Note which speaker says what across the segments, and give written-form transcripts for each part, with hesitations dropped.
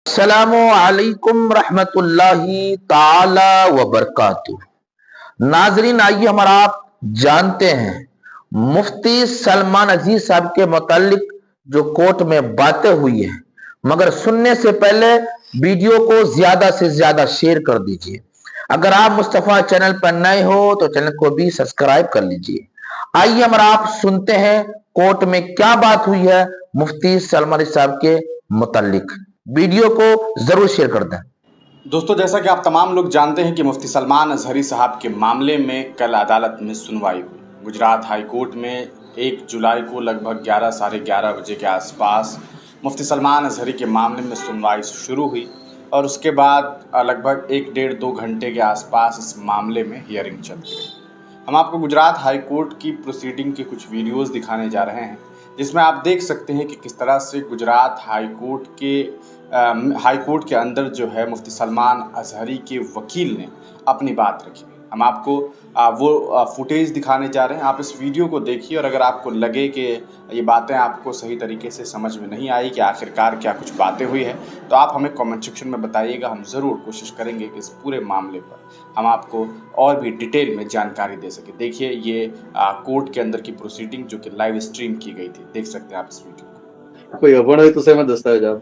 Speaker 1: अस्सलामु अलैकुम रहमतुल्लाहि ताला व बरकातुहू। नाजरीन, आइए हम और आप जानते हैं मुफ्ती सलमान अजीज साहब के मुतालिक जो कोर्ट में बातें हुई हैं, मगर सुनने से पहले वीडियो को ज्यादा से ज्यादा शेयर कर दीजिए। अगर आप मुस्तफ़ा चैनल पर नए हो तो चैनल को भी सब्सक्राइब कर लीजिए। आइए हम और आप सुनते हैं कोर्ट में क्या बात हुई है मुफ्ती सलमान अजीज साहब के मुतालिक। वीडियो को जरूर शेयर कर दें।
Speaker 2: दोस्तों, जैसा कि आप तमाम लोग जानते हैं कि मुफ्ती सलमान अजहरी साहब के मामले में कल अदालत में सुनवाई हुई। गुजरात हाई कोर्ट में 1 जुलाई को लगभग 11 साढ़े 11 बजे के आसपास मुफ्ती सलमान अजहरी के मामले में सुनवाई शुरू हुई और उसके बाद लगभग 1 डेढ़ 2 घंटे के आसपास इस मामले में हियरिंग चलती रही। हम आपको गुजरात हाई कोर्ट की प्रोसीडिंग के कुछ वीडियोज़ दिखाने जा रहे हैं, जिसमें आप देख सकते हैं कि किस तरह से गुजरात हाई कोर्ट के अंदर जो है मुफ्ती सलमान अजहरी के वकील ने अपनी बात रखी। हम आपको वो फुटेज दिखाने जा रहे हैं। आप इस वीडियो को देखिए और अगर आपको लगे कि ये बातें आपको सही तरीके से समझ में नहीं आई कि आखिरकार क्या कुछ बातें हुई है, तो आप हमें कमेंट सेक्शन में बताइएगा। हम ज़रूर कोशिश करेंगे कि इस पूरे मामले पर हम आपको और भी डिटेल में जानकारी दे सकें। देखिए, ये कोर्ट के अंदर की प्रोसीडिंग जो कि लाइव स्ट्रीम की गई थी, देख सकते हैं आप इस वीडियो को।
Speaker 3: कोई अवर्ण है तो सहमत दस्तावेज आप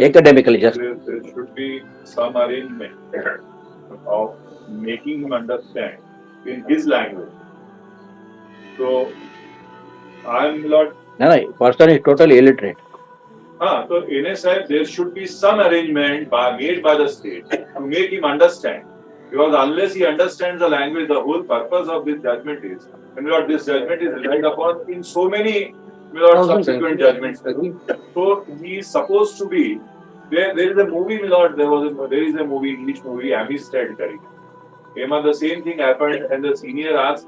Speaker 4: academically just
Speaker 5: there should be some arrangement of making him understand in his language. So I'm not.
Speaker 4: no, person is totally illiterate.
Speaker 5: So in a sense, there should be some arrangement made by the state to make him understand. Because unless he understands the language, the whole purpose of this judgment is, and this judgment is relied upon in so many subsequent judgments. So he is supposed to be. There is a movie, there is a movie, English movie, Amistad Kari. The same thing happened, and the senior asked,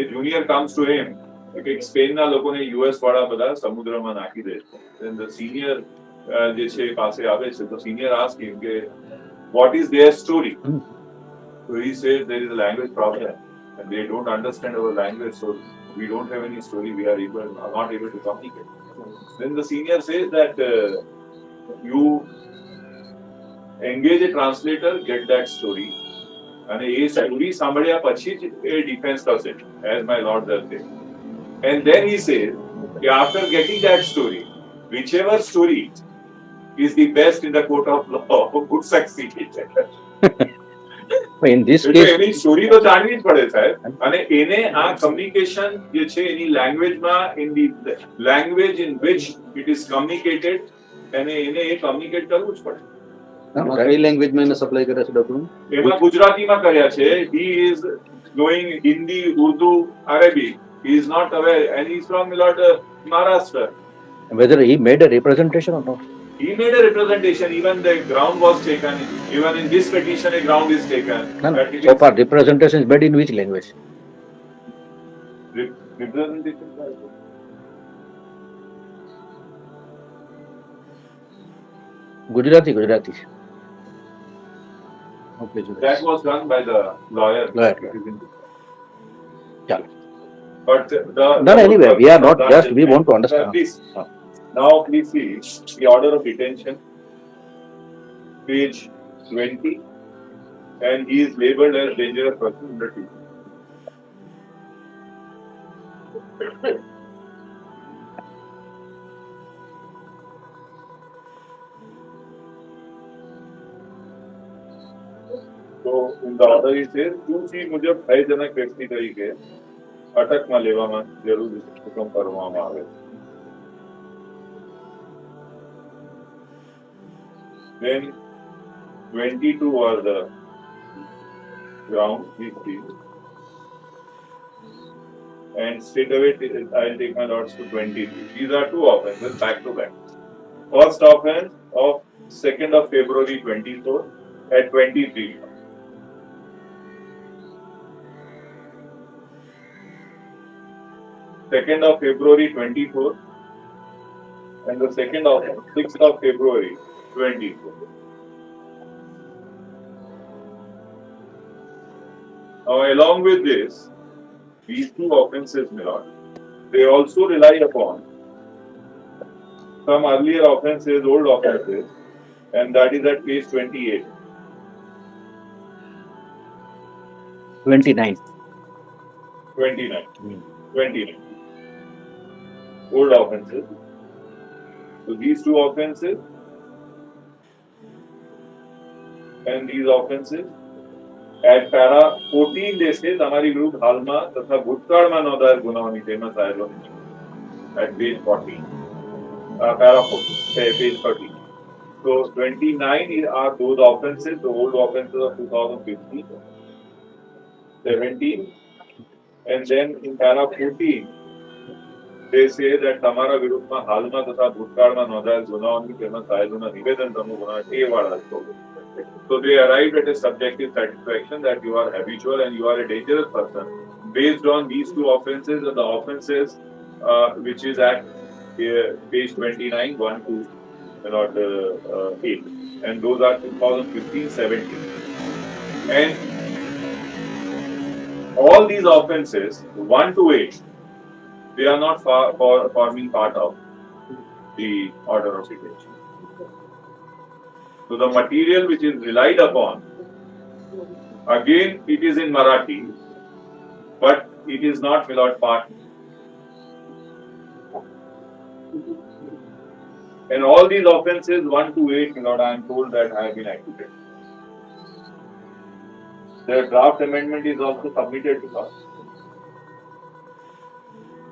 Speaker 5: a junior comes to him. એક સ્પેનના લોકોને US વાળા બધા સમુદ્રમાં નાખી દે. Then the senior જે છે પાસે આવે છે, તો senior asks him કે what is their story? So he says there is a language problem and they don't understand our language, so we don't have any story. We are not able to communicate. Then the senior says that you engage a translator, get that story, and a story સાંભળ્યા પછી જ એ defense કરશે, as my lord does say. And then he says, after getting that story, whichever story is the best in the court of law would succeed.
Speaker 4: In this case,
Speaker 5: any story તો જાણવી જ પડે સાહેબ, અને એને આ communication જે છે એની લેંગ્વેજમાં, in the language in which it is communicated, અને એને એ કમ્યુનિકેટ કરવું જ પડે.
Speaker 3: કઈ લેંગ્વેજ માં એને સપ્લાય કરે છે ડોક્યુમેન્ટ?
Speaker 5: એમાં ગુજરાતીમાં કર્યા છે. He is knowing Hindi, Urdu, Arabic. He is not aware, and he is from Maharashtra.
Speaker 4: whether he made a representation or not.
Speaker 5: He made a representation. Even the ground was taken. Even in this petition, a ground is taken.
Speaker 4: No. So far, representation is made in which language?
Speaker 5: Representation.
Speaker 4: Gujarati.
Speaker 3: Okay,
Speaker 5: That was done by the lawyer.
Speaker 4: Yeah.
Speaker 5: But
Speaker 4: anyway, we are not just, we want to understand.
Speaker 5: Please, now please see the order of detention, page 20, and he is labeled as dangerous person under 2. So in the order he says, "2C મુજબ ભયજનક વ્યક્તિ તરીકે અટકમાં લેવામાં જરૂરી હુકમ કરવામાં આવે." Then 22 are the grounds we see. And straight away I'll take my lords to 23. These are two offenses back to back. First offense of 2nd of February 24 at 23. Second of February 24 and the second of 6th of February 24. Now, along with this, these two offenses, my lord, they also rely upon some earlier offences, old offences, and that is at page 28.
Speaker 4: 29.
Speaker 5: 29. Old offences. So these two offences and these offences. At para 14 they say તમારી વિરુદ્ધ હાલમાં તથા ભૂતકાળમાં નોંધાયેલ ગુનાઓની તેમાં સાહેલો at page 14. Para 14, page 13. So 29 are those offences, the old offences of 2015, 17, and then in para 14 they say that તમારા વિરુદ્ધમાં હાલમાં તથા ભૂતકાળમાં નોંધાયેલ ગુનાઓની તેમાં સાહેલોના નિવેદન તમે ગુના એ વાળા છો. So they arrived at a subjective satisfaction that you are habitual and you are a dangerous person based on these two offences and the offences which is at page 29, 1 to 8. And those are 2015, 17. And all these offences, 1 to 8, they are not forming part of the order of detention. So the material which is relied upon, again it is in Marathi, but it is not Milord part. And all these offences 1 to 8, Milord, I am told that have been acquitted. The draft amendment is also submitted to us,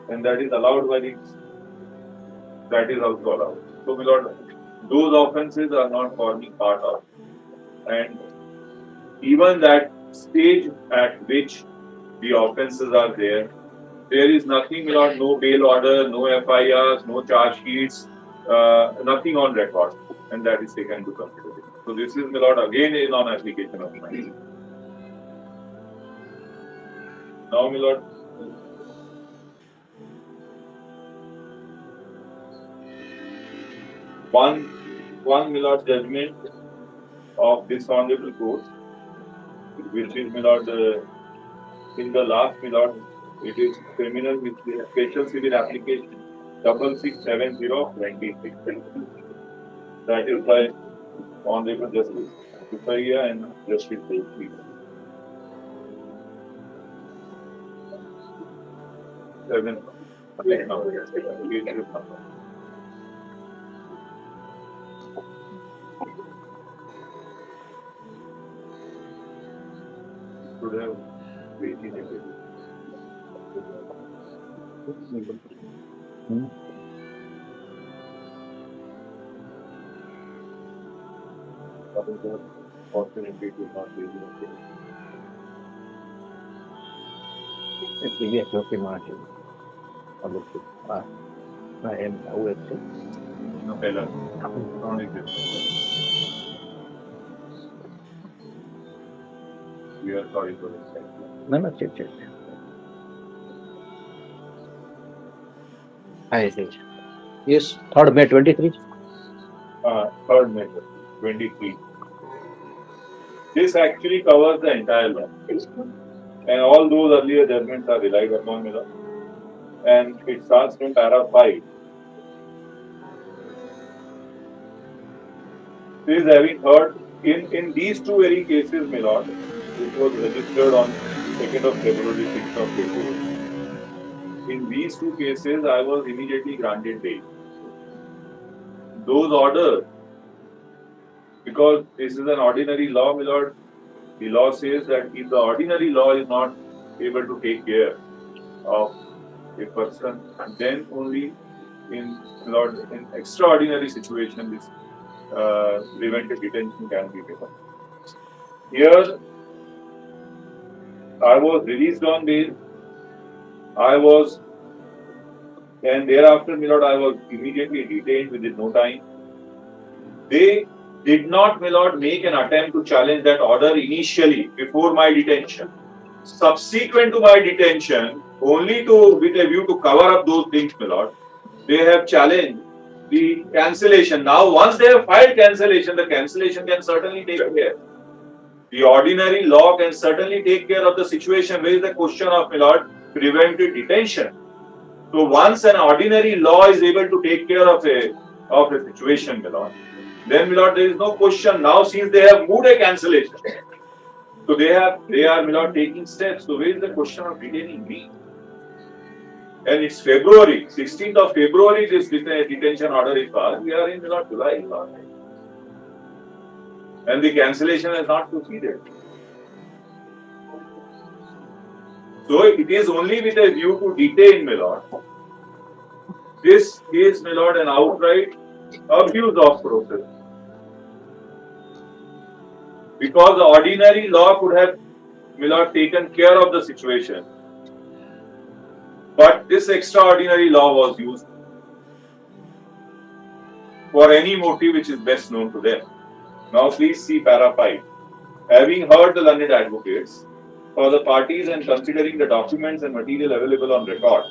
Speaker 5: and that is allowed by the. That is also allowed. So, Milord, those offences are not forming part of, and even that stage at which the offences are there is nothing, Milord, no bail order, no FIRs, no charge sheets, nothing on record, and that is taken into consideration. So this is, Milord, again a non-application of mine. Now, Milord, one Milord judgment of this honorable court, which is, Milord, in the last, Milord, it is criminal special civil application 6670/26. That is by Honorable Justice Supaya and Justice Devi. 7. Should have waited a bit. Fortunately, it is not really okay.
Speaker 4: It will be a closely margin. I am aware.
Speaker 5: No, Bella. Not exist. We are sorry for this.
Speaker 4: No, check. I see. Yes, 3rd May 23.
Speaker 5: 3rd May 23. This actually covers the entire law. And all those earlier judgments are relied upon, Milord. And it starts from para 5. This is having heard in these two very cases, Milord, which was registered on 2nd of February, 6th of February. In these two cases, I was immediately granted bail. Those orders, because this is an ordinary law, Milord, the law says that if the ordinary law is not able to take care of a person, then only in extraordinary situation this preventive detention can be taken. Here, I was released on bail. And thereafter, Milord, I was immediately detained within no time. They did not, Milord, make an attempt to challenge that order initially before my detention. Subsequent to my detention, only with a view to cover up those things, Milord, they have challenged the cancellation. Now, once they have filed cancellation, the cancellation can certainly take care. The ordinary law can certainly take care of the situation. Where is the question of, Milord, preventive detention? So once an ordinary law is able to take care of a of a situation, my lord. Then, my lord, there is no question. Now, since they have moved a cancellation, so they are, my lord, taking steps. So where is the question of detaining me? And it's February, 16th of February, this detention order is passed. We are in, my lord, July, my lord. And the cancellation has not proceeded. So it is only with a view to detain, my lord. This is, my lord, an outright abuse of process. Because the ordinary law could have, my lord, taken care of the situation. But this extraordinary law was used for any motive which is best known to them. Now please see para 5. Having heard the learned advocates for the parties and considering the documents and material available on record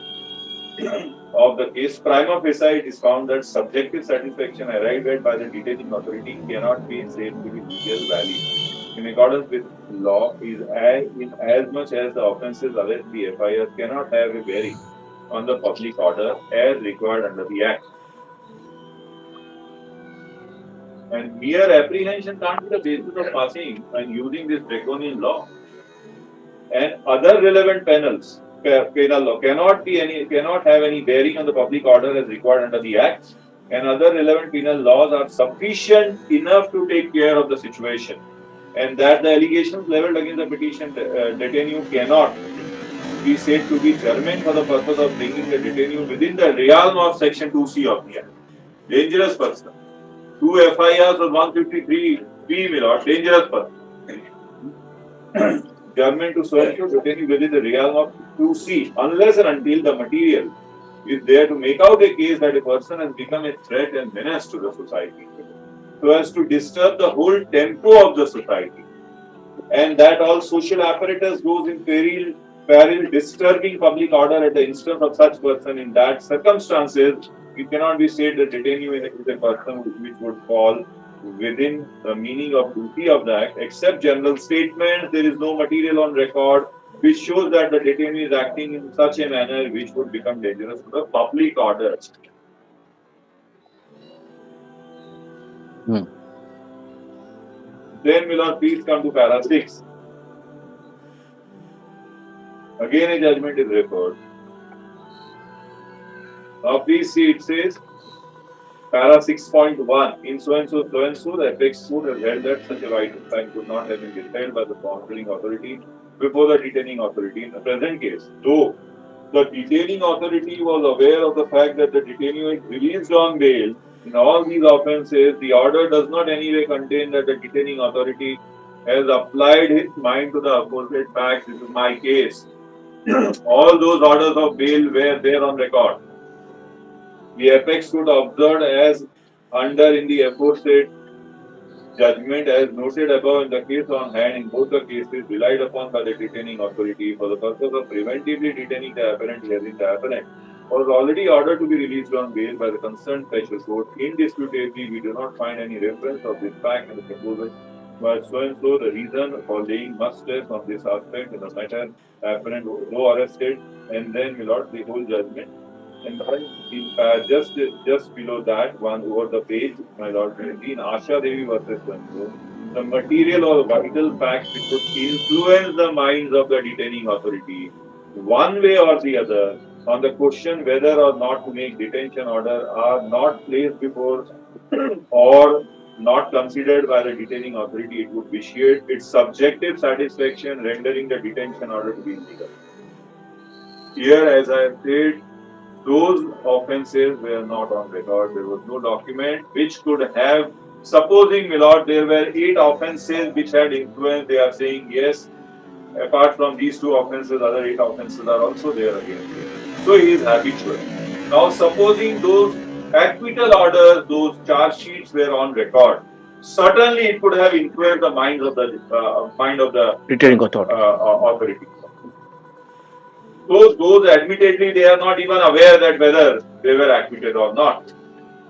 Speaker 5: of the case, prima facie it is found that subjective satisfaction arrived at by the detaining authority cannot be said to be legal valid in accordance with law is in as much as the offences alleged the FIR cannot have a bearing on the public order as required under the Act. And mere apprehension can't be the basis of passing and using this draconian law. And other relevant penal law cannot have any bearing on the public order as required under the Act. And other relevant penal laws are sufficient enough to take care of the situation. And that the allegations leveled against the petition detainee cannot be said to be germane for the purpose of bringing the detainee within the realm of Section 2C of the Act. Dangerous person. 2 FIRs of 153B, my lord, dangerous person. Germane to so and so detainee within the realm of 2C, unless and until the material is there to make out a case that a person has become a threat and menace to the society, so as to disturb the whole tempo of the society, and that all social apparatus goes in peril disturbing public order at the instance of such person. In that circumstances, it cannot be said that detainee is a person which would fall within the meaning of duty of the Act, except general statements. There is no material on record which shows that the detainee is acting in such a manner which would become dangerous to the public order. Then, my lord, please come to para 6. Again, a judgment is referred. Now, please see, it says, para 6.1, in so and so, the apex court has held that such a right of time could not have been withheld by the sponsoring authority before the detaining authority in the present case. Though the detaining authority was aware of the fact that the detainee is released on bail, in all these offences, the order does not anyway contain that the detaining authority has applied his mind to the opposite facts. This is my case. All those orders of bail were there on record. The apex court observed as under in the aforesaid judgment as noted above in the case on hand in both the cases relied upon by the detaining authority for the purpose of preventively detaining the appellant hearing the appellant was already ordered to be released on bail by the concerned special court. Indisputably, we do not find any reference of this fact in the proposal, but so and so the reason for laying much stress on this aspect in the matter appellant though arrested, and then, my lord, the whole judgment. And then just below that, one over the page, my lord, in Asha Devi versus Sanjo, the material or vital facts which would influence the minds of the detaining authority, one way or the other, on the question whether or not to make detention order are not placed before or not considered by the detaining authority, it would vitiate its subjective satisfaction, rendering the detention order to be illegal. Here, as I have said, those offences were not on record. There was no document which could have, supposing, my lord, there were 8 offences which had influence. They are saying yes, apart from these 2 offences, other 8 offences are also there again. So he is habitual. Now, supposing those acquittal orders, those charge sheets were on record, certainly it could have influenced the mind of the
Speaker 4: Detaining authority.
Speaker 5: authority. Those admittedly they are not even aware that whether they were acquitted or not,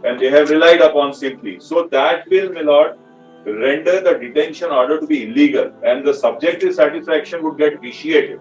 Speaker 5: and they have relied upon simply. So that will, my lord, render the detention order to be illegal, and the subjective satisfaction would get vitiated.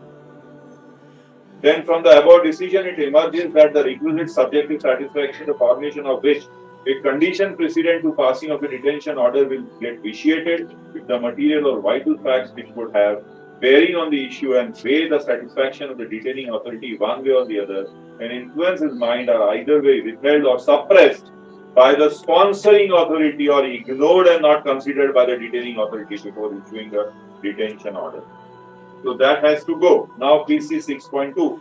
Speaker 5: Then from the above decision, it emerges that the requisite subjective satisfaction, the formation of which A condition precedent to passing of a detention order will get vitiated if the material or vital facts which would have bearing on the issue and weigh the satisfaction of the detaining authority one way or the other and influence his mind are either way withheld or suppressed by the sponsoring authority or ignored and not considered by the detaining authority before issuing the detention order. So that has to go. Now please see 6.2.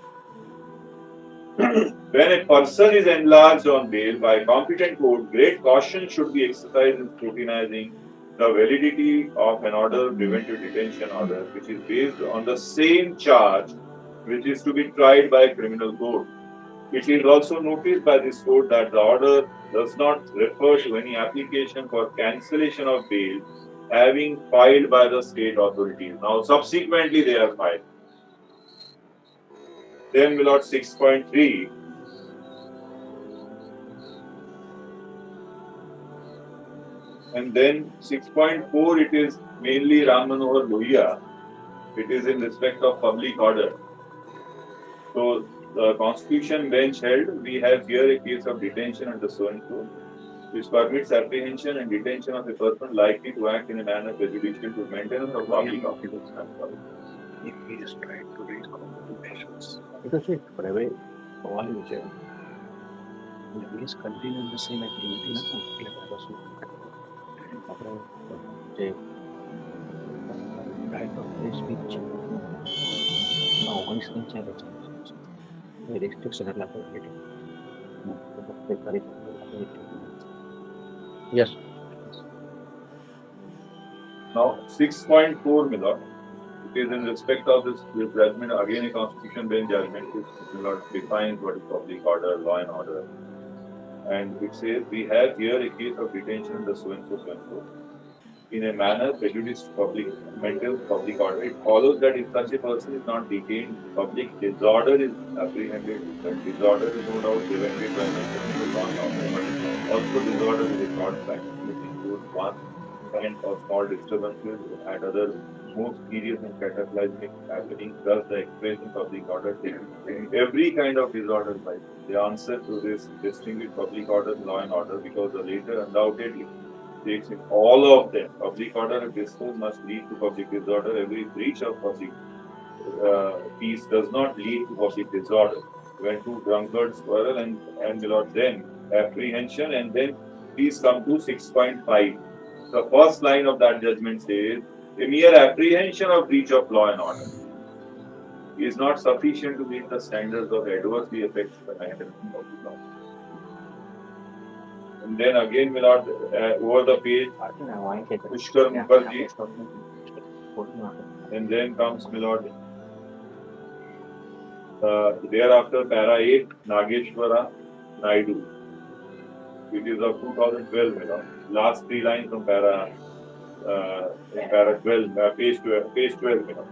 Speaker 5: When a person is enlarged on bail by a competent court, great caution should be exercised in scrutinizing the validity of an order, preventive detention order, which is based on the same charge which is to be tried by a criminal court. It is also noticed by this court that the order does not refer to any application for cancellation of bail having filed by the state authorities. Now, subsequently, they are filed. Then, my lord, 6.3. And then 6.4, it is mainly Ram Manohar Lohia. It is in respect of public order. So, the Constitution bench held, we have here a case of detention under so and so, which permits apprehension and detention of a person likely to act in a manner prejudicial to maintenance of public order.
Speaker 4: If he is trying to raise complications. Because it, for every all is there. He is continuing the same activity. Right of free speech. Organization challenge. Restriction of liability. Yes.
Speaker 5: Now, 6.4, my lord. It is in respect of this judgment, again a Constitution bench judgment, which my lord defines what is public order, law and order. And it says, we have here a case of detention under so and so, in a manner prejudiced public, mental public order. It follows that if such a person is not detained, public disorder is apprehended, and disorder is no doubt prevented by maintaining the law and order. Also, disorder is a broad fact, which includes one kind of small disturbances and other most serious and cataclysmic happening, thus the expression public order takes every kind of disorder by the answer to this distinguish public order, law and order, because the later undoubtedly takes in all of them. Public order and discourse must lead to public disorder. Every breach of public peace does not lead to public disorder. When two drunkards quarrel and then apprehension, and then please come to 6.5. The first line of that judgment says, a mere apprehension of breach of law and order is not sufficient to meet the standards of adversely affects the maintenance of the law. And then again, Milord, over the page, Pushkar Mukherjee, and then comes Milord. Thereafter, para 8, Nageshwara Naidu. It is of 2012, Milord. Last three lines from para 12, page 12, Milord.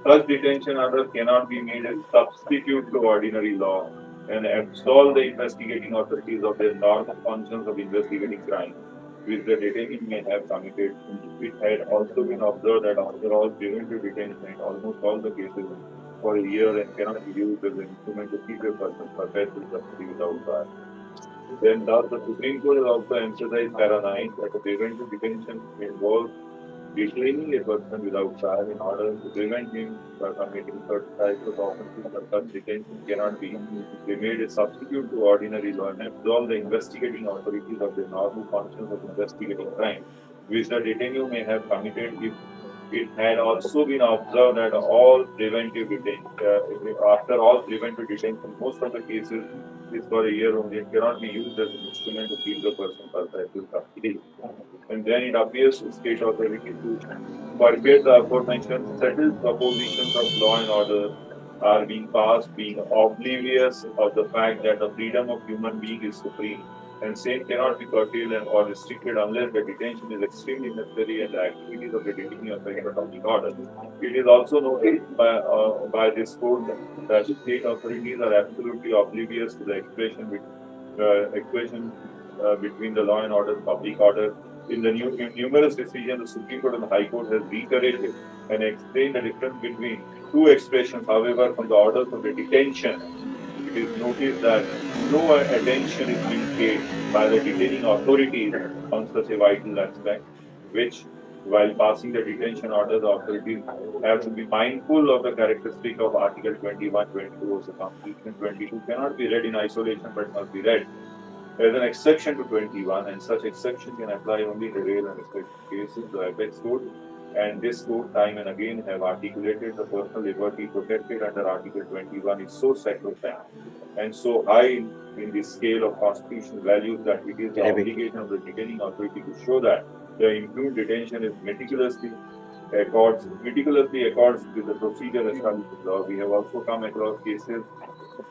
Speaker 5: Such detention order cannot be made a substitute to ordinary law and absolve the investigating authorities of their normal functions of investigating crime, which the detaining may have committed. It had also been observed that after all preventive detention in almost all the cases for a year and cannot be used as an instrument to keep a person perpetual custody without trial. Then thus the Supreme Court has also emphasized para 9 that the preventive detention involves detaining a person without trial in order to prevent him from committing certain types of offenses, but such detention cannot be made a substitute to ordinary law and absolve the investigating authorities of the normal functions of investigating crime, which the detainee may have committed if it had also been observed that all preventive detention, after all preventive detention, most of the cases is for a year only and cannot be used as an instrument to keep the person perpetual custody. And then it appears to state authority to forget the aforementioned settled propositions of law and order are being passed, being oblivious of the fact that the freedom of human being is supreme, and same cannot be curtailed or restricted unless the detention is extremely necessary and the activities of the detainee affect the public order. It is also noted by this court that state authorities are absolutely oblivious to the expression between the law and order, public order. In numerous decisions, the Supreme Court and the High Court has reiterated and explained the difference between two expressions. However, from the orders of the detention, it is noticed that no attention is being paid by the detaining authorities on such a vital aspect, which, while passing the detention order, the authorities have to be mindful of the characteristic of Article 21, 22 of the Constitution. 22 cannot be read in isolation, but must be read as an exception to 21, and such exception can apply only in the rare and exceptional cases. The Apex Code and this code time and again have articulated the personal liberty protected under Article 21 is so sacrosanct and so high in the scale of constitutional values that it is the obligation of the detaining authority to show that the impugned detention is meticulously accords with the procedure established in law. We have also come across cases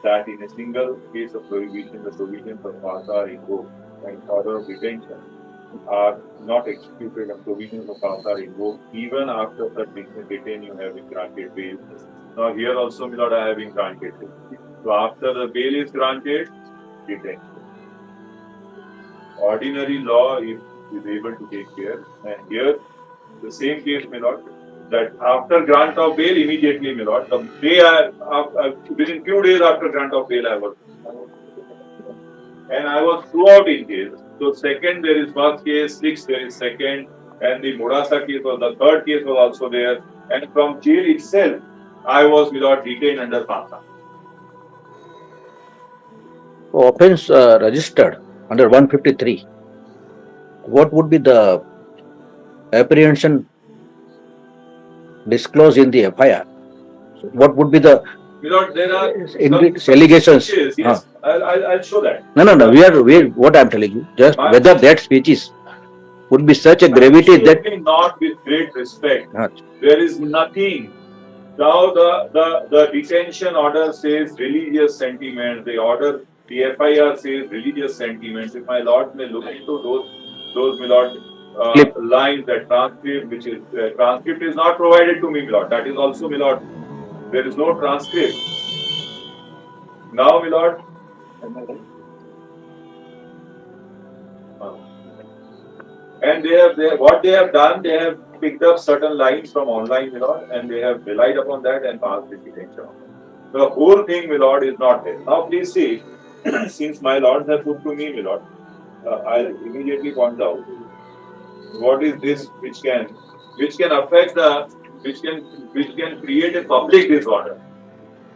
Speaker 5: that in a single case of prohibition, the provisions of FASA are invoked and order of detention are not executed and provisions of FASA are invoked even after such detained you have been granted bail. Now here also, my lord, I have been granted bail. So after the bail is granted, detention. Ordinary law is able to take care, and here the same case, my lord, that after grant of bail, immediately, my lord, the day within few days after grant of bail, I was, and I was throughout in case. So second, there is first case, sixth, there is second, and the Murasa case was the third case was also there, and from jail itself, I was, my lord, detained under FASA.
Speaker 4: Offense registered under 153. What would be the apprehension disclosed in the FIR? What would be the
Speaker 5: My lord, there are
Speaker 4: allegations?
Speaker 5: Yes, I'll show that.
Speaker 4: No. We what I'm telling you, just whether that speeches would be such a gravity that
Speaker 5: not with great respect. There is nothing. Now the detention order says religious sentiments. The FIR says religious sentiments. If my lord may look into those my lord lines, that transcript, which is transcript is not provided to me, my lord. That is also, my lord. There is no transcript. Now, my lord. And what they have done, they have picked up certain lines from online, my lord, and they have relied upon that and passed the detention. The whole thing, my lord, is not there. Now, please see, since my lords have put to me, my lord, I'll immediately point out what is this which can affect which can create a public disorder.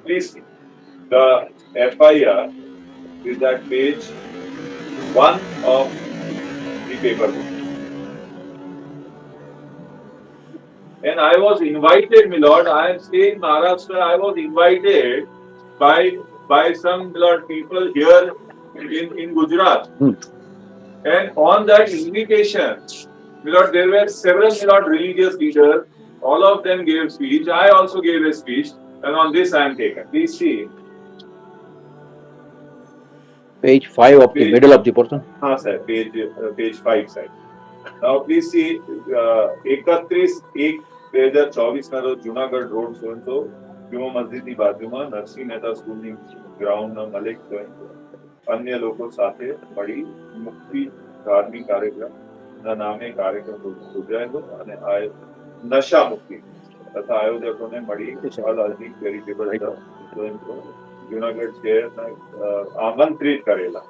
Speaker 5: Please see, the FIR is at page 1 of the paper book. And I was invited, my lord, I am staying in Maharashtra, I was invited by some, my lord, people here in Gujarat. And on that invitation, my lord, there were several, my lord, religious leaders. All of them gave speech. I also gave a speech. And on this I am taken. Please see.
Speaker 4: Page 5 of the middle of the portion.
Speaker 5: Sir, page 5 side. Now please see, 31/1/2024 ના રોજ Junagadh road સોનસો Juma મસ્જિદની બાજુમાં નરસિંહ મહેતા સ્કૂલની ગ્રાઉન્ડના મલિક अन्य लोगों સાથે મળી મુક્તિ ધાર્મિક કાર્યક્રમના નામે કાર્યક્રમ યોજાયેલો અને નશા મુક્તિ તથા આયોજકોને મળી અલ અઝીઝ ચેરિટેબલ જુનાગઢ શહેરના આમંત્રિત કરેલા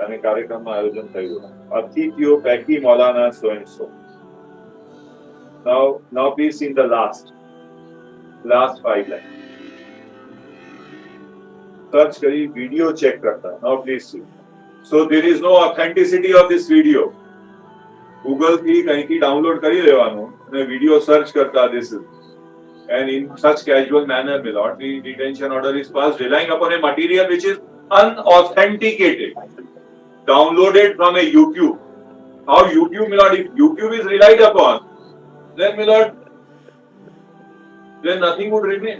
Speaker 5: અને કાર્યક્રમનું આયોજન થયું. અતિથિઓ પૈકી Maulana સોએન્સો. Now please see the last 5 lines. Search करी video check करता. Now please see. So there is no authenticity of this video. Google की कहीं की download करी लेवानो ने video search करता this is. And in such casual manner, my lord, the detention order is passed relying upon a material which is unauthenticated, downloaded from a YouTube. How YouTube, my lord, if YouTube is relied upon, then my lord, then nothing would remain.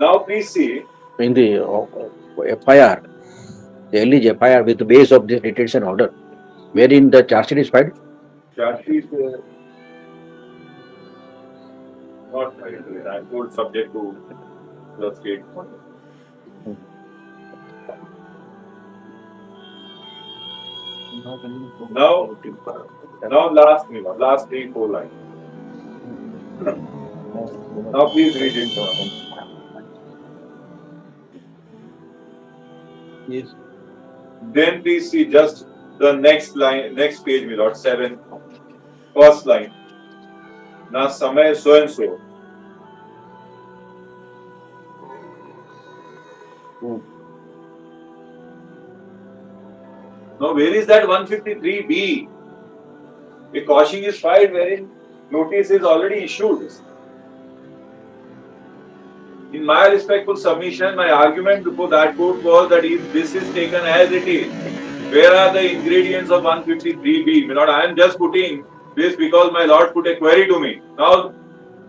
Speaker 5: Now please see.
Speaker 4: In the FIR, the alleged FIR with the base of this detention order, wherein the charge sheet is filed?
Speaker 5: Charge sheet not filed. I am told subject to the state. Now last 3-4 lines. Now please read it for me.
Speaker 3: Yes.
Speaker 5: Then please see just the next line, next page, my lord, 7, first line. Na samay so and so. Now where is that 153B? A caution is filed wherein notice is already issued. In my respectful submission, my argument before that court was that if this is taken as it is, where are the ingredients of 153B? My lord, I am just putting this because my lord put a query to me. Now,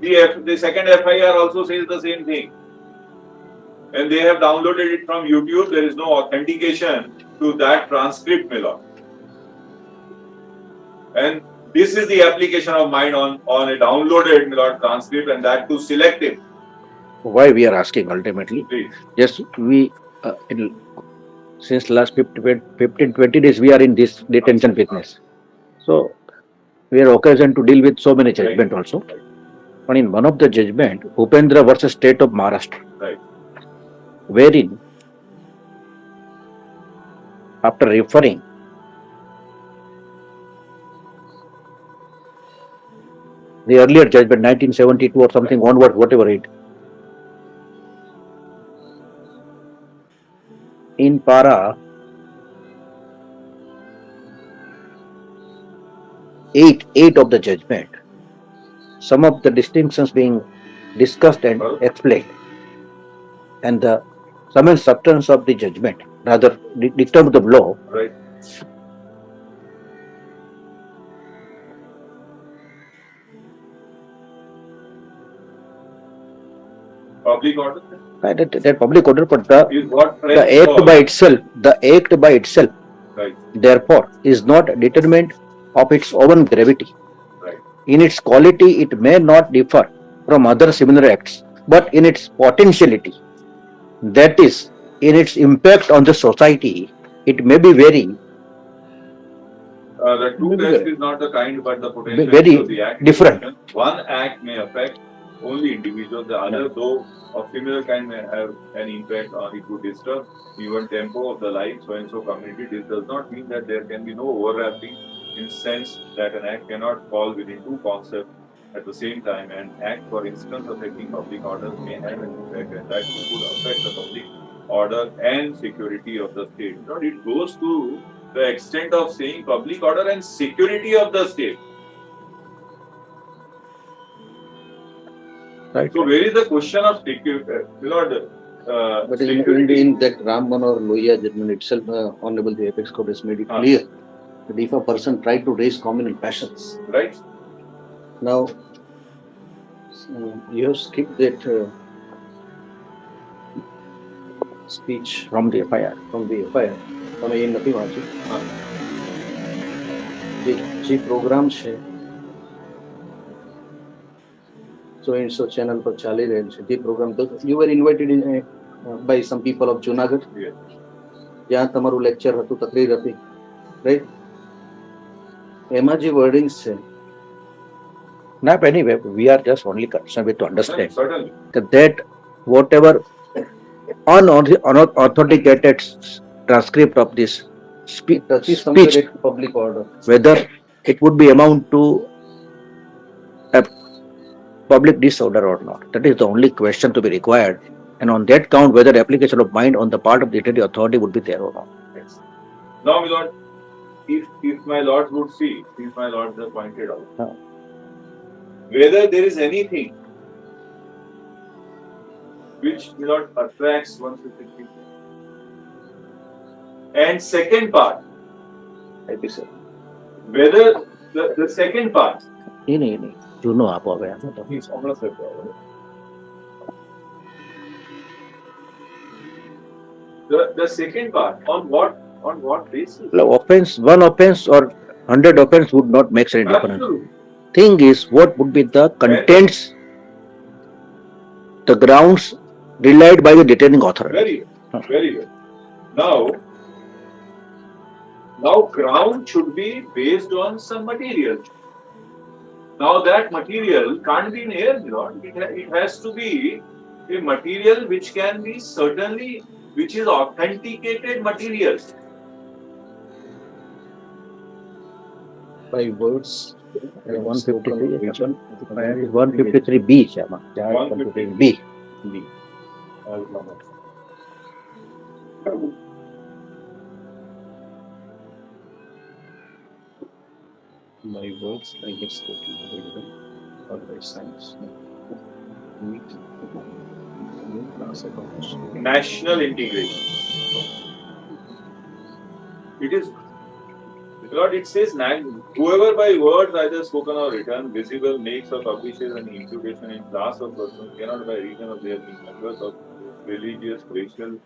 Speaker 5: the second FIR also says the same thing. And they have downloaded it from YouTube. There is no authentication to that transcript, my lord. And this is the application of mine on a downloaded, my lord, transcript, and that too selective.
Speaker 4: Why we are asking ultimately?
Speaker 5: Please.
Speaker 4: Yes, we since last 15-20 days we are in this detention business. So we are occasioned to deal with so many judgment also. But in one of the judgment, Upendra versus State of Maharashtra,
Speaker 5: Right.
Speaker 4: wherein after referring the earlier judgment 1972 or something onward, whatever it, in para 8 of the judgment, some of the distinctions being discussed and explained, and the sum and substance of the judgment, rather dictum of the law,
Speaker 5: Right. Public order
Speaker 4: that public order, but
Speaker 5: is what
Speaker 4: the
Speaker 5: French
Speaker 4: act
Speaker 5: call.
Speaker 4: by itself,
Speaker 5: Right.
Speaker 4: therefore, is not determined of its own gravity.
Speaker 5: Right.
Speaker 4: In its quality, it may not differ from other similar acts, but in its potentiality, that is, in its impact on the society, it may be very
Speaker 5: The true test is not the kind but the potential
Speaker 4: very
Speaker 5: of the act.
Speaker 4: different.
Speaker 5: One act may affect only individuals, the other, though of similar kind, may have an impact or it would disturb even tempo of the life so and so community. This does not mean that there can be no overlapping in sense that an act cannot fall within two concepts at the same time. An act, for instance, affecting public order may have an impact, and that could affect the public order and security of the state. But it goes to the extent of saying public order and security of the state.
Speaker 4: Right.
Speaker 5: So where is the question of security?
Speaker 3: But
Speaker 5: Security.
Speaker 3: in that Ram Manohar Lohia judgment itself, Honorable the Apex Court has made it clear that if a person tried to raise communal passions,
Speaker 5: Right.
Speaker 3: now you have skipped that speech
Speaker 4: From the FIR.
Speaker 3: તમે એ નથી વાંચ્યું. જે programme છે so channel પર ચાલી રહેલ છે, જે programme you were invited in by some people of Junagadh.
Speaker 5: Yes.
Speaker 3: જ્યાં તમારું લેક્ચર હતું, તકરીર હતી, રાઈટ? એમાં જે વર્ડિંગ્સ છે,
Speaker 4: Now, anyway, we are just only concerned with to understand
Speaker 5: Certainly.
Speaker 4: that whatever unauthenticated transcript of this
Speaker 3: that is somewhere
Speaker 4: speech,
Speaker 3: at public order.
Speaker 4: whether it would be amount to a public disorder or not. That is the only question to be required. And on that count, whether application of mind on the part of the literary authority would be there or not.
Speaker 5: Yes. Now, my lord, if my lord would see, if my lord has pointed out, whether there is anything which my lord attracts 153. And second part, whether the second part.
Speaker 4: नहीं, जुनो आप हो गया.
Speaker 5: The second part, on what basis?
Speaker 4: One offense or 100 offense would not make any difference.
Speaker 5: Absolutely.
Speaker 4: Thing is, what would be the contents, the grounds relied by the detaining authority.
Speaker 5: Very well. Now ground should be based on some material. Now that material can't be in air, Lord. It has to be a material which can be certainly, which is authenticated material.
Speaker 3: By words.
Speaker 4: 153 is 153B, Sharma. 153B.
Speaker 3: B. By words, I get spoken or by signs.
Speaker 5: National integration. It is, Lord, it says, whoever by words either spoken or written, visible, makes or publishes any imputation in class of persons cannot by reason of their being members of religious, racial,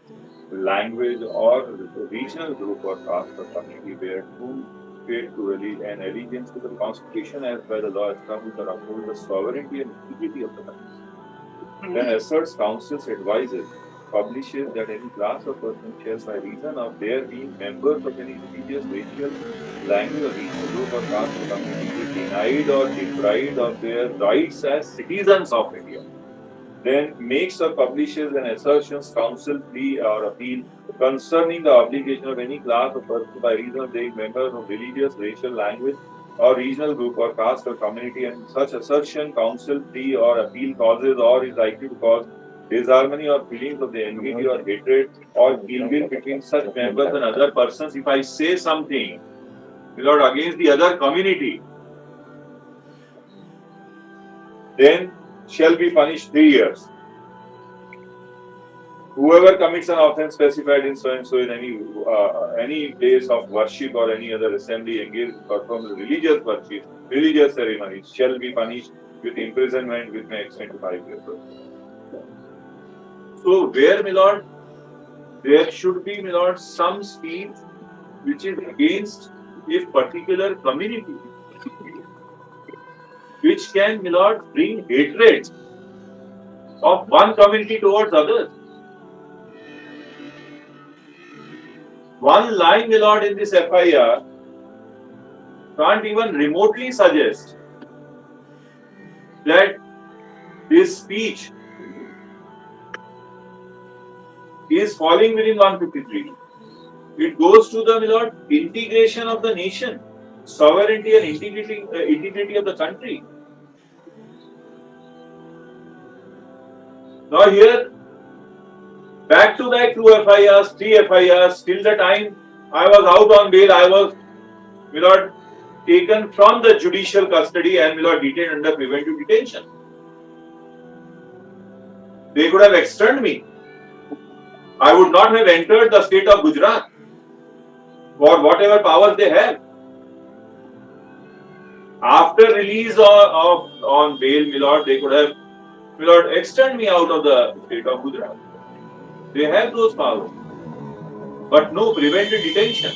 Speaker 5: language, or regional group or caste or community bear true faith to an allegiance to the Constitution as by the law established or uphold the sovereignty and integrity of the country. Then asserts, counsels, advises, publishes that any class of persons shall by reason of their being members of any religious, racial, language or regional group or caste or community be denied or deprived of their rights as citizens of India. Then makes or publishes an assertions, counsel, plea or appeal concerning the obligation of any class of person by reason of being members of religious, racial, language or regional group or caste or community, and such assertion, counsel, plea or appeal causes or is likely to cause disharmony or feelings of the enmity or hatred or ill will between such members and other persons. If I say something, Lord, against the other community, then shall be punished 3 years. Whoever commits an offence specified in so and so in any place of worship or any other assembly engaged in performing religious worship, religious ceremonies, shall be punished with imprisonment which may extend to 5 years. So, where, my lord, there should be, my lord, some speech which is against a particular community, which can, my lord, bring hatred of one community towards others. One line, my lord, in this FIR can't even remotely suggest that this speech is falling within 153. It goes to the, my lord, integration of the nation, sovereignty and integrity of the country. Now here, back to back 2 FIRs, 3 FIRs, till the time I was out on bail, I was, my lord, taken from the judicial custody and, my lord, detained under preventive detention. They could have externed me. I would not have entered the state of Gujarat for whatever powers they have. After release on bail, my lord, they could have, my lord, extend me out of the state of Gujarat. They have those powers, but no preventive detention.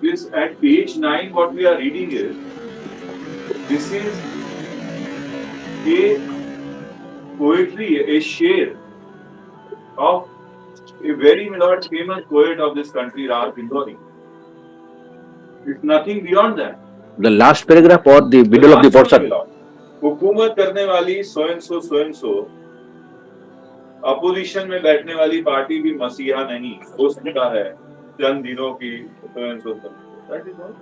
Speaker 5: This at page 9, what we are reading is, this is a poetry, a share of a very, my lord, famous poet of this country, Raj Indori. It's nothing beyond that.
Speaker 4: The last paragraph or the middle of the portion?
Speaker 5: हुकूमत करने वाली so and so opposition में बैठने वाली party भी मसीहा नहीं हो सकता है चंद दिनों की so and so. That is all.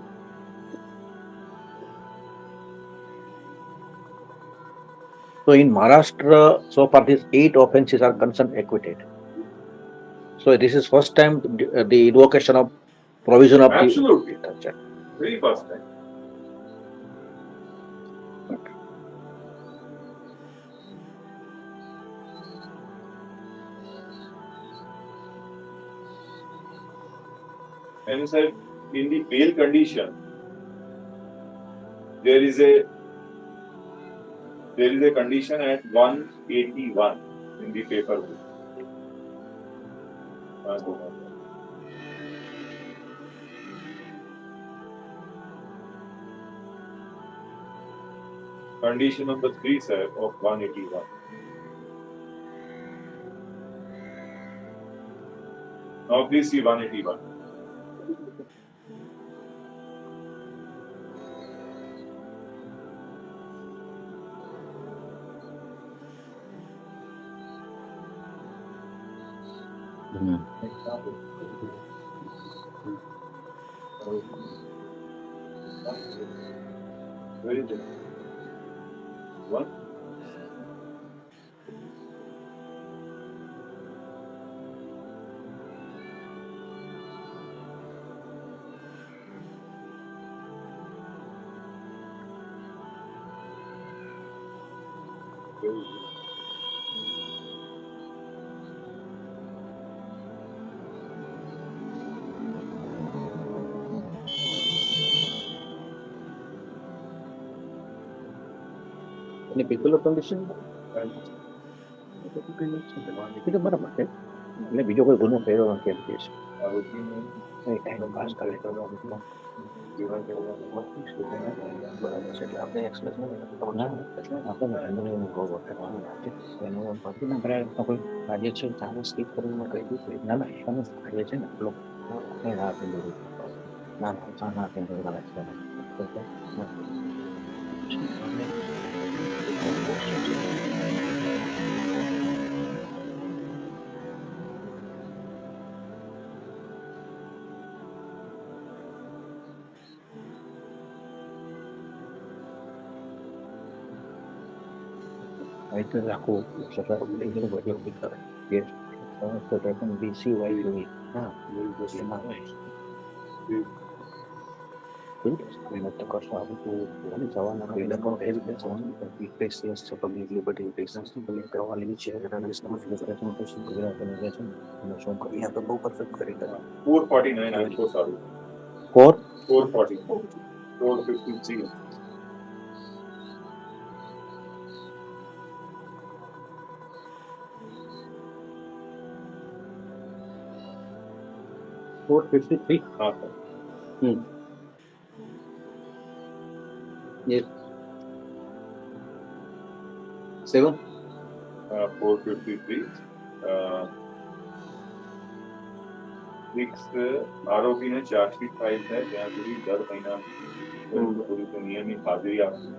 Speaker 4: So in Maharashtra, so far these 8 offences are concerned acquitted. So this is first time the invocation of provision of
Speaker 5: Absolutely.
Speaker 4: the
Speaker 5: Very first time. And he said, in the bail condition, there is a there is a condition at 181 in the paper. Condition number 3, sir, of 181. Now please see 181. Where is it? One. Where is it?
Speaker 4: Any particular condition? એ તો બરાબર છે એટલે બીજો કોઈ ગુનો કર્યો નથી એમ કહે છે
Speaker 5: आरोपी ने
Speaker 4: એ ટાઈમ પાસ કરે
Speaker 5: जीवन के
Speaker 4: બરાબર છે એટલે આપણે એક્સપ્રેસ આપણે એનું પછી આપણે કોઈ કાર્ય છે ચાલુ સ્કીપ કરીને કહી દીધું ના ના તમે કાર્ય છે ને લોકો ના પેલું ના ના itu aku setelah ini buat yang kita ya setelah kan BC ini nah senang Memang tukar sahabat tu, ini cawan nak kita kau hari kita cawan kita proses seperti liberty proses tu beli kawan ini share kita dari semua kita macam tu sih kita akan macam macam kau ini apa bau perfect kereta
Speaker 5: 449 I so sorry. 440. 453. हाँ sir.
Speaker 3: Yes. 7.
Speaker 5: 453. 6 आरोपी ने chargesheet file है જ્યાં સુધી દર મહિના પૂરી તો નિયમિત હાજરી આપશે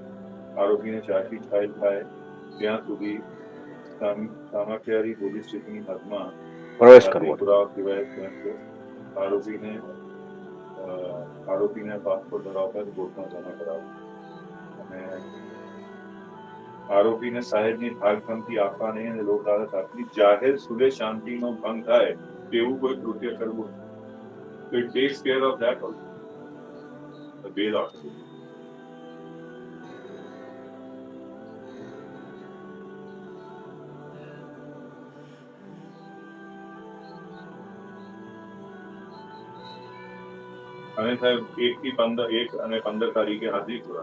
Speaker 5: આરોપી ને ચાર્જશીટ ફાઇલ થાય ત્યાં સુધી સામાખિયારી પોલીસ સ્ટેશનની હદમાં
Speaker 4: પ્રવેશ કરવો
Speaker 5: પુરાવા સિવાય આરોપીને પાસપોર્ટ ધરાવતા જ કોર્ટમાં જમા કરાવવો અને આરોપીને સાહેબની ભાગધમકી આપવા નહીં અને લોક અદાલત આપની જાહેર સુલે શાંતિનો ભંગ થાય તેવું કોઈ કૃત્ય કરવું. So it takes care of that also. The bail order. અને સાહેબ 1 અને 15 તારીખે હાજરી પુરા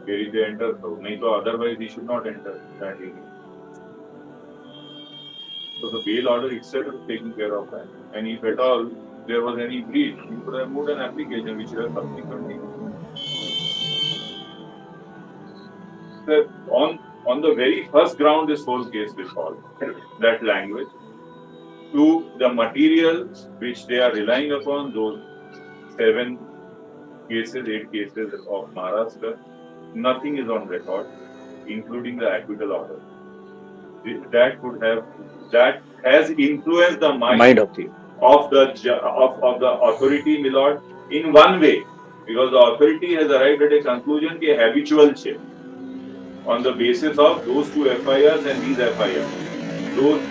Speaker 5: એ રીતે એન્ટર થવું નહીં તો otherwise he should not enter that area. So the bail order itself is taking care of that. And if at all there was any breach, you could have moved an application which was subsequently. So on the very first ground this whole case will fall, that language, to the materials which they are relying upon, those 7 cases, 8 cases of Maharashtra, nothing is on record, including the acquittal order. That has influenced the mind of the authority, my lord, in one way, because the authority has arrived at a conclusion that habitual che on the basis of those 2 FIRs and these FIRs. Those,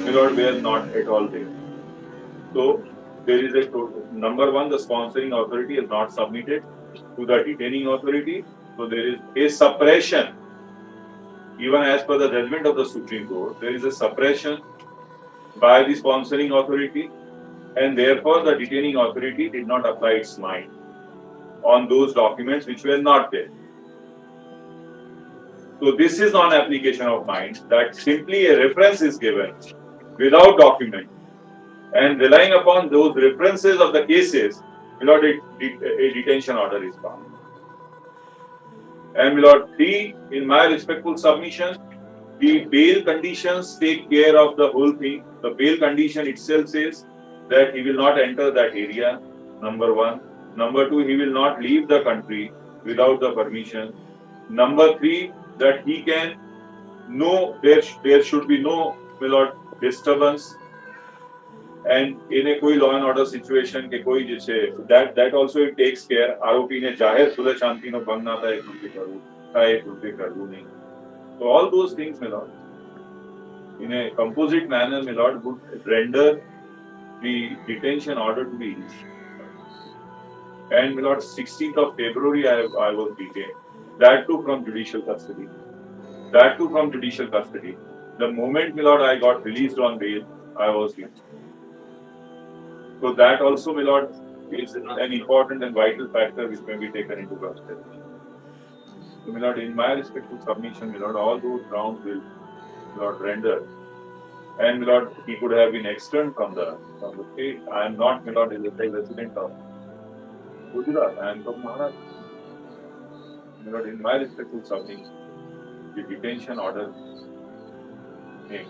Speaker 5: my lord, were not at all there. So there is a total, number 1, the sponsoring authority has not submitted to the detaining authority, so there is a suppression. Even as per the judgment of the Supreme Court, there is a suppression by the sponsoring authority, and therefore the detaining authority did not apply its mind on those documents which were not there. So this is not an application of mind, that simply a reference is given without document, and relying upon those references of the cases, Lord, a detention order is found. And Lord, 3, in my respectful submission, the bail conditions take care of the whole thing. The bail condition itself says that he will not enter that area, number 1. Number 2, he will not leave the country without the permission. Number 3, that he can there should be no, my lord, disturbance, and in a कोई law and order situation के कोई जैसे that also it takes care. आरोपी ने जाहिर सुलह शांति में भंग ना था एक रुपये करूँ नहीं. So all those things, my lord, in a composite manner, my lord, would render the detention order to be issued. And my lord, 16th of February I was detained. That too from judicial custody. The moment, my lord, I got released on bail, I was released. So that also, my lord, is an important and vital factor which may be taken into consideration. So, my lord, in my respectful submission, my lord, all those grounds will, my lord, render. And, my lord, he could have been externed from the state. I am not, my lord, a resident of Gujarat. I am from Maharashtra. My lord, in my respectful submission, the detention order made.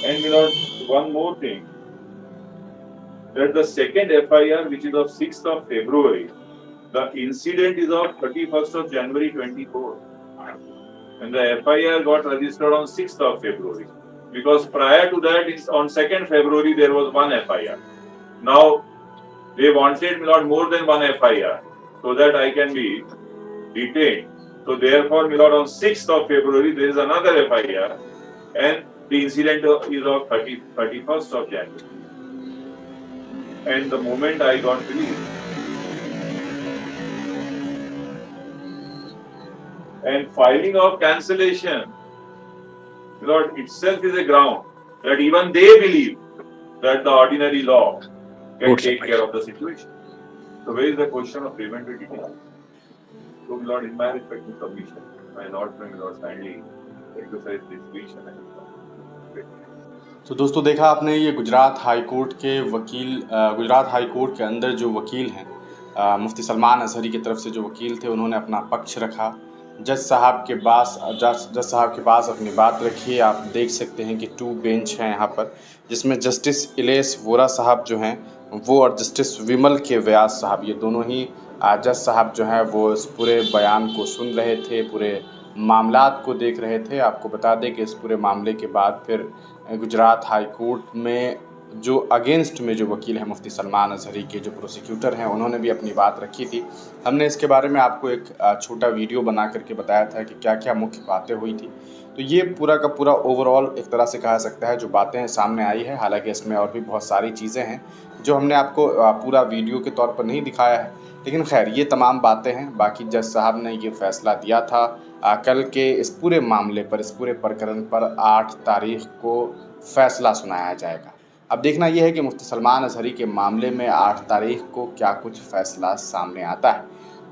Speaker 5: And, my lord, one more thing, that the second FIR, which is of 6th of February, the incident is of 31st of January 24. And the FIR got registered on 6th of February. Because prior to that, on 2nd February, there was one FIR. Now, they wanted, my lord, more than one FIR, so that I can be detained. So therefore, my lord, on 6th of February, there is another FIR, and the incident is of 31st of January. And the moment I got released, and filing of cancellation, my lord, itself is a ground that even they believe that the ordinary law can take care of the situation. So where is the question of preventive detention? So, my lord, in my respectful submission, my lord, kindly exercise discretion and
Speaker 2: तो दोस्तों, देखा आपने, ये Gujarat high court के वकील, Gujarat high court के अंदर जो वकील हैं, मुफ्ती सलमान अजहरी की तरफ से जो वकील थे, उन्होंने अपना पक्ष रखा. जज साहब के पास अपनी बात रखी. आप देख सकते हैं कि 2 बेंच हैं यहाँ पर, जिसमें जस्टिस इलेश वोरा साहब जो हैं वो और जस्टिस विमल के व्यास साहब, ये दोनों ही जज साहब जो हैं वो इस पूरे बयान को सुन रहे थे, पूरे मामलात को देख रहे थे. आपको बता दें कि इस पूरे मामले के बाद फिर गुजरात हाई कोर्ट में जो अगेंस्ट में जो वकील हैं मुफ्ती सलमान अजहरी के, जो प्रोसिक्यूटर हैं, उन्होंने भी अपनी बात रखी थी. हमने इसके बारे में आपको एक छोटा वीडियो बना करके बताया था कि क्या क्या मुख्य बातें हुई थी. तो ये पूरा का पूरा ओवरऑल एक तरह से कहा सकता है जो बातें सामने आई है. हालांकि इसमें और भी बहुत सारी चीज़ें हैं जो हमने आपको पूरा वीडियो के तौर पर नहीं दिखाया है, लेकिन खैर ये तमाम बातें हैं. बाकी जज साहब ने ये फ़ैसला दिया था कल के इस पूरे मामले पर, इस पूरे प्रकरण पर 8 तारीख को फ़ैसला सुनाया जाएगा. अब देखना यह है कि मुफ्ती सलमान अजहरी के मामले में 8 तारीख को क्या कुछ फ़ैसला सामने आता है.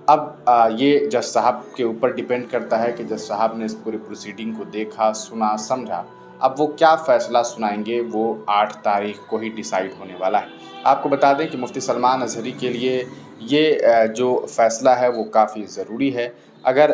Speaker 2: अब ये जज साहब के ऊपर डिपेंड करता है कि जज साहब ने इस पूरी प्रोसीडिंग को देखा, सुना, समझा. अब वो क्या फ़ैसला सुनाएंगे वो 8 तारीख को ही डिसाइड होने वाला है. आपको बता दें कि मुफ्ती सलमान अजहरी के लिए ये जो फ़ैसला है वो काफ़ी ज़रूरी है. अगर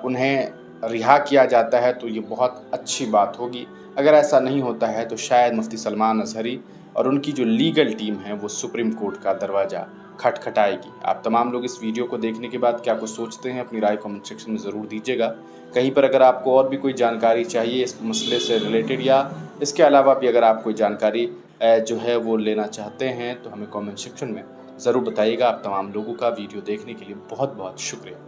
Speaker 2: उन्हें रिहा किया जाता है तो ये बहुत अच्छी बात होगी. अगर ऐसा नहीं होता है तो शायद मुफ्ती सलमान अजहरी और उनकी जो लीगल टीम है वो सुप्रीम कोर्ट का दरवाज़ा खटखटाएगी. आप तमाम लोग इस वीडियो को देखने के बाद क्या कुछ सोचते हैं, अपनी राय कमेंट सेक्शन में ज़रूर दीजिएगा. कहीं पर अगर आपको और भी कोई जानकारी चाहिए इस मसले से रिलेटेड, या इसके अलावा भी अगर आप कोई जानकारी जो है वो लेना चाहते हैं, तो हमें कमेंट सेक्शन में ज़रूर बताइएगा. आप तमाम लोगों का वीडियो देखने के लिए बहुत बहुत शुक्रिया.